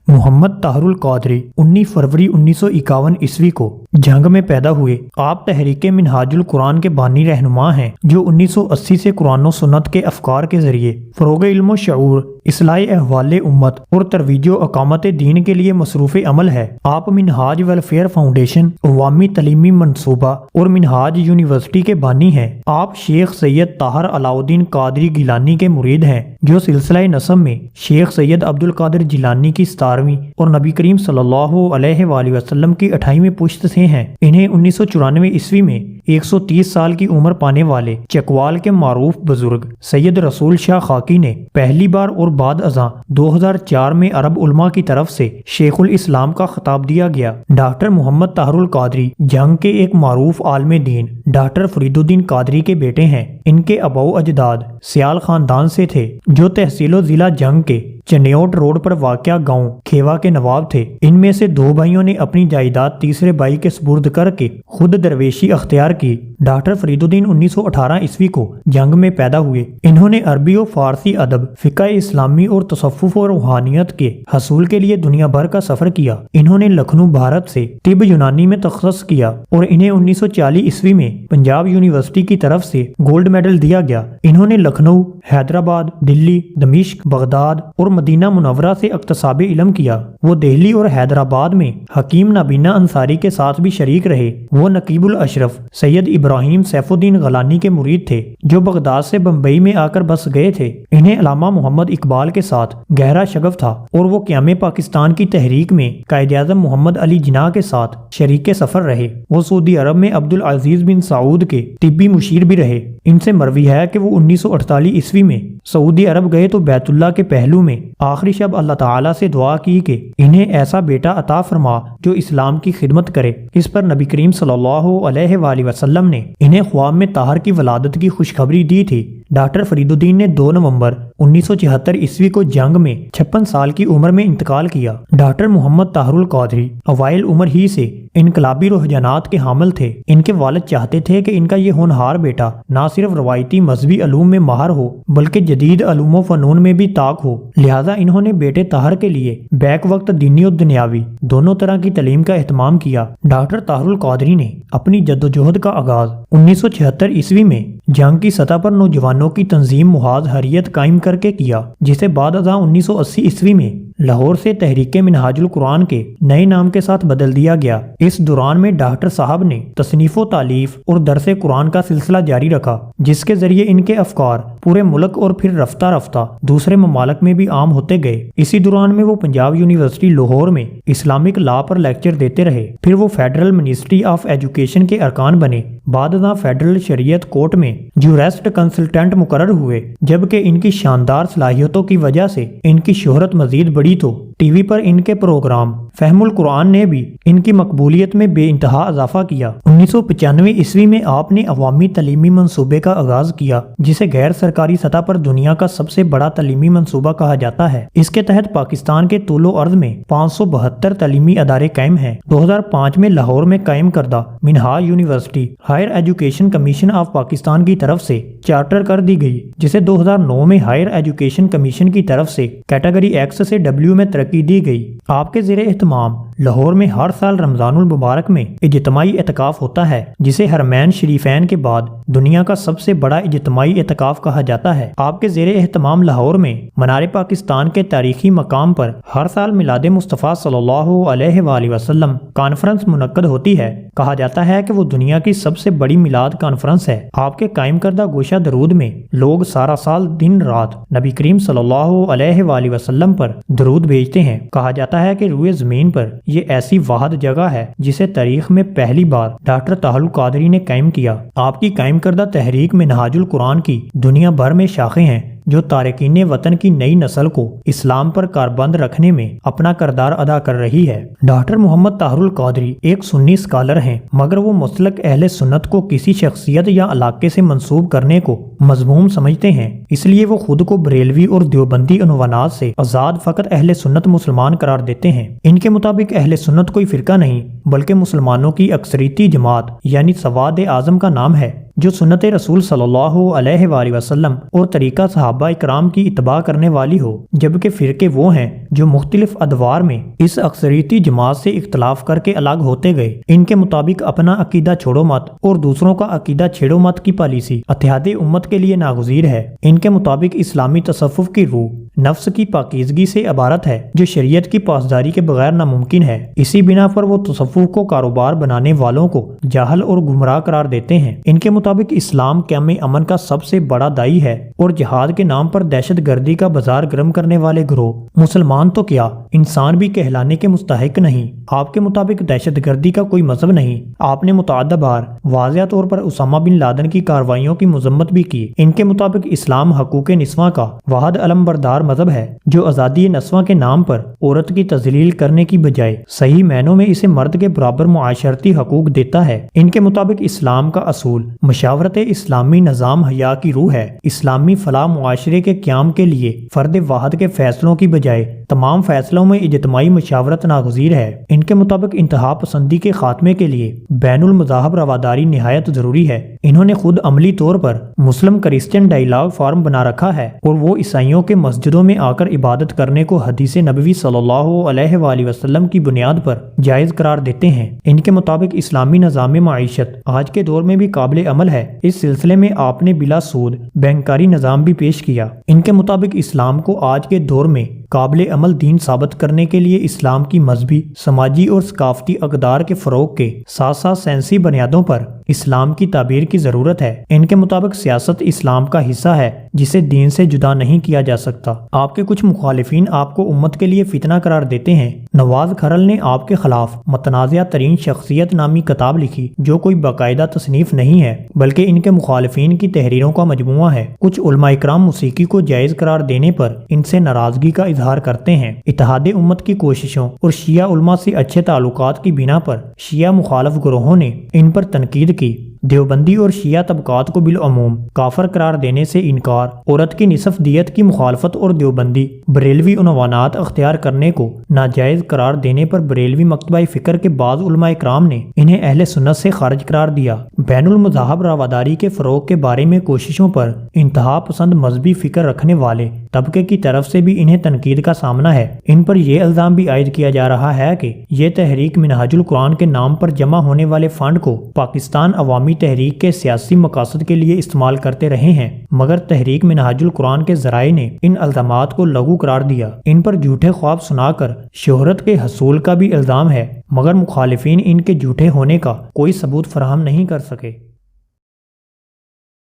محمد طاہر القادری 19 فروری 1951 عیسوی کو جنگ میں پیدا ہوئے۔ آپ تحریک منہاج القرآن کے بانی رہنما ہیں جو 1980 سے قرآن و سنت کے افکار کے ذریعے فروغ علم و شعور، اصلاح احوال امت اور ترویج و اقامت دین کے لیے مصروف عمل ہے۔ آپ منہاج ویلفیئر فاؤنڈیشن، عوامی تعلیمی منصوبہ اور منہاج یونیورسٹی کے بانی ہیں۔ آپ شیخ سید طاہر علاؤالدین قادری گیلانی کے مرید ہیں جو سلسلہ نسب میں شیخ سید عبدالقادر جیلانی کی 17ویں اور نبی کریم صلی اللہ علیہ وآلہ وسلم کی 28ویں پشت سے ہیں۔ انہیں 1994 عیسوی میں 130 سال کی عمر پانے والے چکوال کے معروف بزرگ سید رسول شاہ خاکی نے پہلی بار اور بعد ازاں 2004 میں عرب علماء کی طرف سے شیخ الاسلام کا خطاب دیا گیا۔ ڈاکٹر محمد طاہر القادری جنگ کے ایک معروف عالم دین ڈاکٹر فرید الدین قادری کے بیٹے ہیں۔ ان کے اباء و اجداد سیال خاندان سے تھے جو تحصیل و ضلع جنگ کے چنیوٹ روڈ پر واقع گاؤں کھیوا کے نواب تھے۔ ان میں سے 2 بھائیوں نے اپنی جائیداد تیسرے بھائی کے سپرد کر کے خود درویشی اختیار کی۔ ڈاکٹر فرید الدین 1918 عیسوی کو جنگ میں پیدا ہوئے۔ انہوں نے عربی و فارسی ادب، فقہ اسلامی اور تصوف و روحانیت کے حصول کے لیے دنیا بھر کا سفر کیا۔ انہوں نے لکھنؤ بھارت سے طب یونانی میں تخصص کیا اور انہیں 1940 عیسوی میں پنجاب یونیورسٹی کی طرف سے گولڈ میڈل دیا گیا۔ انہوں نے لکھنؤ، حیدرآباد، دلی، دمشق، بغداد اور مدینہ منورہ سے اکتساب علم کیا۔ وہ دہلی اور حیدرآباد میں حکیم نابینا انصاری کے ساتھ بھی شریک رہے۔ وہ نقیب الاشرف سید ابراہیم سیف الدین غیلانی کے مرید تھے جو بغداد سے بمبئی میں آ کر بس گئے تھے۔ انہیں علامہ محمد اقبال کے ساتھ گہرا شغف تھا اور وہ قیام پاکستان کی تحریک میں قائد اعظم محمد علی جناح کے ساتھ شریک سفر رہے۔ وہ سعودی عرب میں عبدالعزیز بن سعود کے طبی مشیر بھی رہے۔ ان سے مروی ہے کہ وہ 1948 عیسوی میں سعودی عرب گئے تو بیت اللہ کے پہلو میں آخری شب اللہ تعالیٰ سے دعا کی کہ انہیں ایسا بیٹا عطا فرما جو اسلام کی خدمت کرے۔ اس پر نبی کریم صلی اللہ علیہ وآلہ وسلم نے انہیں خواب میں طاہر کی ولادت کی خوشخبری دی تھی۔ ڈاکٹر فرید الدین نے 2 نومبر 1974 عیسوی کو جنگ میں 56 سال کی عمر میں انتقال کیا۔ ڈاکٹر محمد طاہر القادری اوائل عمر ہی سے انقلابی رجحانات کے حامل تھے۔ ان کے والد چاہتے تھے کہ ان کا یہ ہونہار بیٹا نہ صرف روایتی مذہبی علوم میں ماہر ہو بلکہ جدید علوم و فنون میں بھی طاق ہو، لہٰذا انہوں نے بیٹے طاہر کے لیے بیک وقت دینی و دنیاوی دونوں طرح کی تعلیم کا اہتمام کیا۔ ڈاکٹر طاہر القادری نے اپنی جدوجہد کا آغاز 1976 عیسوی میں جنگ کی سطح پر نوجوانوں کی تنظیم محاذ حریت قائم کر کے کیا، جسے بعد ازاں 1980 عیسوی میں لاہور سے تحریک منہاج القرآن کے نئے نام کے ساتھ بدل دیا گیا۔ اس دوران میں ڈاکٹر صاحب نے تصنیف و تالیف اور درس قرآن کا سلسلہ جاری رکھا جس کے ذریعے ان کے افکار پورے ملک اور پھر رفتہ رفتہ دوسرے ممالک میں بھی عام ہوتے گئے۔ اسی دوران میں وہ پنجاب یونیورسٹی لاہور میں اسلامک لا پر لیکچر دیتے رہے۔ پھر وہ فیڈرل منسٹری آف ایجوکیشن کے ارکان بنے۔ بعد ازاں فیڈرل شریعت کورٹ میں جورسٹ کنسلٹنٹ مقرر ہوئے۔ جبکہ ان کی شاندار صلاحیتوں کی وجہ سے ان کی شہرت مزید بڑھی تو ٹی وی پر ان کے پروگرام فہم القرآن نے بھی ان کی مقبولیت میں بے انتہا اضافہ کیا۔ 1995 عیسوی میں آپ نے عوامی تعلیمی منصوبے کا آغاز کیا جسے غیر سرکاری سطح پر دنیا کا سب سے بڑا تعلیمی منصوبہ کہا جاتا ہے۔ اس کے تحت پاکستان کے طول و عرض میں 572 تعلیمی ادارے قائم ہیں۔ 2005 میں لاہور میں قائم کردہ Minhaj university higher education commission of Pakistan کی طرف سے چارٹر کر دی گئی جسے 2009 میں ہائر ایجوکیشن کمیشن کی طرف سے کیٹیگری ایکس سے ڈبلیو میں ترقی دی گئی۔ آپ کے زیر اہتمام لاہور میں ہر سال رمضان المبارک میں اجتماعی اعتکاف ہوتا ہے جسے حرمین شریفین کے بعد دنیا کا سب سے بڑا اجتماعی اعتکاف کہا جاتا ہے۔ آپ کے زیر اہتمام لاہور میں منار پاکستان کے تاریخی مقام پر ہر سال میلاد مصطفیٰ صلی اللہ علیہ وآلہ وسلم کانفرنس منعقد ہوتی ہے۔ کہا جاتا ہے کہ وہ دنیا کی سب سے بڑی میلاد کانفرنس ہے۔ آپ کے قائم کردہ گوشہ درود میں لوگ سارا سال دن رات نبی کریم صلی اللہ علیہ وآلہ وسلم پر درود بھیجتے ہیں۔ کہا جاتا ہے کہ روئے زمین پر یہ ایسی واحد جگہ ہے جسے تاریخ میں پہلی بار ڈاکٹر طاہر القادری نے قائم کیا۔ آپ کی قائم کردہ تحریک منہاج القرآن کی دنیا بھر میں شاخیں ہیں جو تارکین وطن کی نئی نسل کو اسلام پر کاربند رکھنے میں اپنا کردار ادا کر رہی ہے۔ ڈاکٹر محمد طاہر القادری ایک سنی اسکالر ہیں مگر وہ مسلک اہل سنت کو کسی شخصیت یا علاقے سے منسوب کرنے کو مذموم سمجھتے ہیں، اس لیے وہ خود کو بریلوی اور دیوبندی عنوانات سے آزاد فقط اہل سنت مسلمان قرار دیتے ہیں۔ ان کے مطابق اہل سنت کوئی فرقہ نہیں بلکہ مسلمانوں کی اکثریتی جماعت یعنی سواد اعظم کا نام ہے جو سنت رسول صلی اللہ علیہ وآلہ وسلم اور طریقہ صحابہ اکرام کی اتباع کرنے والی ہو، جبکہ فرقے وہ ہیں جو مختلف ادوار میں اس اکثریتی جماعت سے اختلاف کر کے الگ ہوتے گئے۔ ان کے مطابق اپنا عقیدہ چھوڑو مت اور دوسروں کا عقیدہ چھیڑو مت کی پالیسی اتحاد امت کے لیے ناگزیر ہے۔ ان کے مطابق اسلامی تصوف کی روح نفس کی پاکیزگی سے عبارت ہے، جو شریعت کی پاسداری کے بغیر ناممکن ہے۔ اسی بنا پر وہ تصوف کو کاروبار بنانے والوں کو جاہل اور گمراہ قرار دیتے ہیں۔ ان کے مطابق اسلام قیام امن کا سب سے بڑا داعی ہے اور جہاد کے نام پر دہشت گردی کا بازار گرم کرنے والے گروہ مسلمان تو کیا انسان بھی کہلانے کے مستحق نہیں۔ آپ کے مطابق دہشت گردی کا کوئی مذہب نہیں۔ آپ نے متعدد بار واضح طور پر اسامہ بن لادن کی کارروائیوں کی مذمت بھی کی۔ ان کے مطابق اسلام حقوق نسواں کا واحد علمبردار مذہب ہے، جو آزادی نسواں کے نام پر عورت کی تذلیل کرنے کی بجائے صحیح معنوں میں اسے مرد کے برابر معاشرتی حقوق دیتا ہے۔ ان کے مطابق اسلام کا اصول مشاورت اسلامی نظام حیا کی روح ہے۔ اسلامی فلاح معاشرے کے قیام کے لیے فرد واحد کے فیصلوں کی بجائے تمام فیصلوں میں اجتماعی مشاورت ناگزیر ہے۔ ان کے مطابق انتہا پسندی کے خاتمے کے لیے بین المذاہب رواداری نہایت ضروری ہے۔ انہوں نے خود عملی طور پر مسلم کرسچن ڈائیلاگ فارم بنا رکھا ہے اور وہ عیسائیوں کے مسجدوں میں آ کر عبادت کرنے کو حدیث نبوی صلی اللہ علیہ وآلہ وسلم کی بنیاد پر جائز قرار دیتے ہیں۔ ان کے مطابق اسلامی نظام معیشت آج کے دور میں بھی قابل عمل ہے۔ اس سلسلے میں آپ نے بلا سود بینکاری نظام بھی پیش کیا۔ ان کے مطابق اسلام کو آج کے دور میں قابل عمل دین ثابت کرنے کے لیے اسلام کی مذہبی، سماجی اور ثقافتی اقدار کے فروغ کے ساتھ ساتھ سائنسی بنیادوں پر اسلام کی تعبیر کی ضرورت ہے۔ ان کے مطابق سیاست اسلام کا حصہ ہے جسے دین سے جدا نہیں کیا جا سکتا۔ آپ کے کچھ مخالفین آپ کو امت کے لیے فتنہ قرار دیتے ہیں۔ نواز کھرل نے آپ کے خلاف متنازع ترین شخصیت نامی کتاب لکھی، جو کوئی باقاعدہ تصنیف نہیں ہے بلکہ ان کے مخالفین کی تحریروں کا مجموعہ ہے۔ کچھ علماء اکرام موسیقی کو جائز قرار دینے پر ان سے ناراضگی کا اظہار کرتے ہیں۔ اتحاد امت کی کوششوں اور شیعہ علماء سے اچھے تعلقات کی بنا پر شیعہ مخالف گروہوں نے ان پر تنقید کی۔ دیوبندی اور شیعہ طبقات کو بالعموم کافر قرار دینے سے انکار، عورت کی نصف دیت کی مخالفت اور دیوبندی بریلوی عنوانات اختیار کرنے کو ناجائز قرار دینے پر بریلوی مکتبہ فکر کے بعض علماء اکرام نے انہیں اہل سنت سے خارج قرار دیا۔ بین المذاہب رواداری کے فروغ کے بارے میں کوششوں پر انتہا پسند مذہبی فکر رکھنے والے طبقے کی طرف سے بھی انہیں تنقید کا سامنا ہے۔ ان پر یہ الزام بھی عائد کیا جا رہا ہے کہ یہ تحریک منہاج القرآن کے نام پر جمع ہونے والے فنڈ کو پاکستان عوامی تحریک کے سیاسی مقاصد کے لیے استعمال کرتے رہے ہیں، مگر تحریک منہاج القرآن کے ذرائع نے ان الزامات کو لغو قرار دیا۔ ان پر جھوٹے خواب سنا کر شہرت کے حصول کا بھی الزام ہے، مگر مخالفین ان کے جھوٹے ہونے کا کوئی ثبوت فراہم نہیں کر سکے۔